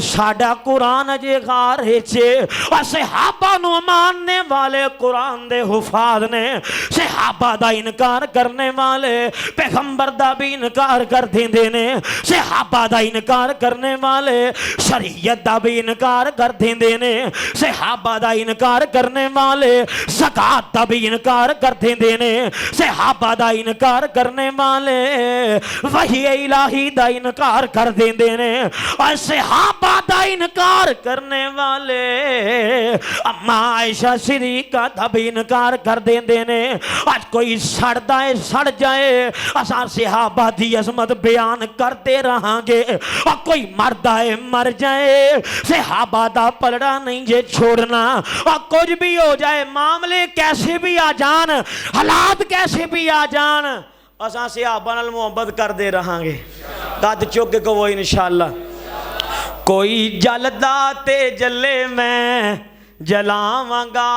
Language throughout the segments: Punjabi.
ساڈا قرآن جے غارے چھے اور صحابہ نو ماننے والے قرآن دے حفاظ نے صحابہ دا انکار کرنے والے پیغمبر دا بھی انکار کر دیندے نے صحابہ دا انکار کرنے والے شریعت دا بھی انکار کر دیندے نے صحابہ دا انکار کرنے والے زکاة دا بھی انکار کر دیندے نے صحابہ دا انکار کرنے والے وحی الہی دا انکار کر دیندے نے اور صحابہ دا انکار کرنے والے اما عائشہ صدیقہ دا بھی انکار کر دیندے نے آج کوئی سڑ دائے سڑ جائے اساں صحابہ دی عظمت بیان کرتے رہاں گے اور کوئی مرد آئے مر جائے صحابہ دا پلڑا نہیں جے چھوڑنا اور کچھ بھی ہو جائے معاملے کیسے بھی آ جان حالات کیسے بھی آ جان اساں صحابہ نال محبت کر دے رہاں گے قد چوکے کو وہ انشاءاللہ کوئی جلدا تے جلے میں جلاواں گا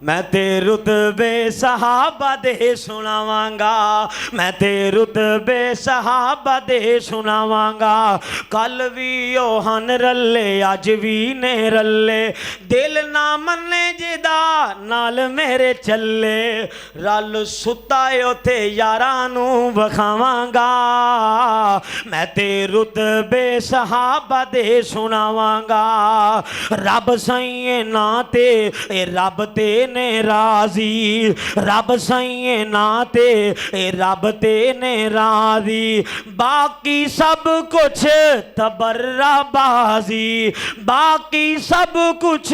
میں تے رتبے صحابہ دے سناواں گا میں تے رتبے صحابہ دے سناواں گا کل بھی اوہن رلے آج بھی نے رلے دل نہ منے جدا نال میرے چلے رل ستائے اوتھے یارانو بکھاواں گا میں تے رتبے صحابہ دے سناواں گا رب سائیں نا تے اے رب تے نے راضی رب سائیں نا تے اے رب تے نے راضی باقی سب کچھ تبرہ بازی باقی سب کچھ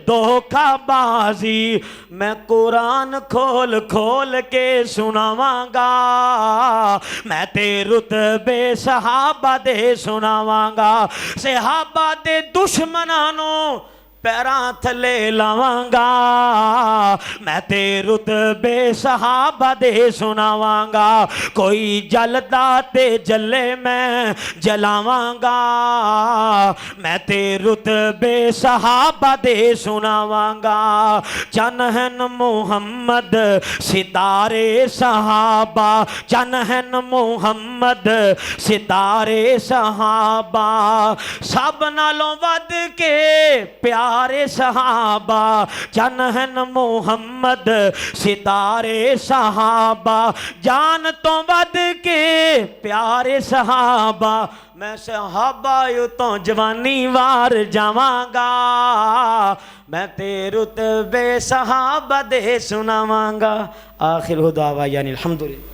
دھوکہ بازی میں قرآن کھول کھول کے سناواں گا میں تے رتبے صحابہ دے سناواں گا صحابہ دے دشمنانوں پیران تھلے لاواں گا میں تے رتبے صحابہ دے سناواں گا کوئی جلدا تے جلے میں جلاواں گا میں تے رتبے صحابہ دے سناواں گا چنہن محمد ستارے صحابہ چنہن محمد ستارے صحابہ سب نالوں ود کے پیارے صحابہ چنہن محمد ستارے صحابہ جان تو ود کے پیارے صحابہ میں صحابہ یوں تو جوانی وار جاواں گا میں تے رتبے صحابہ دے سناواں گا آخر دعوانا الحمدللہ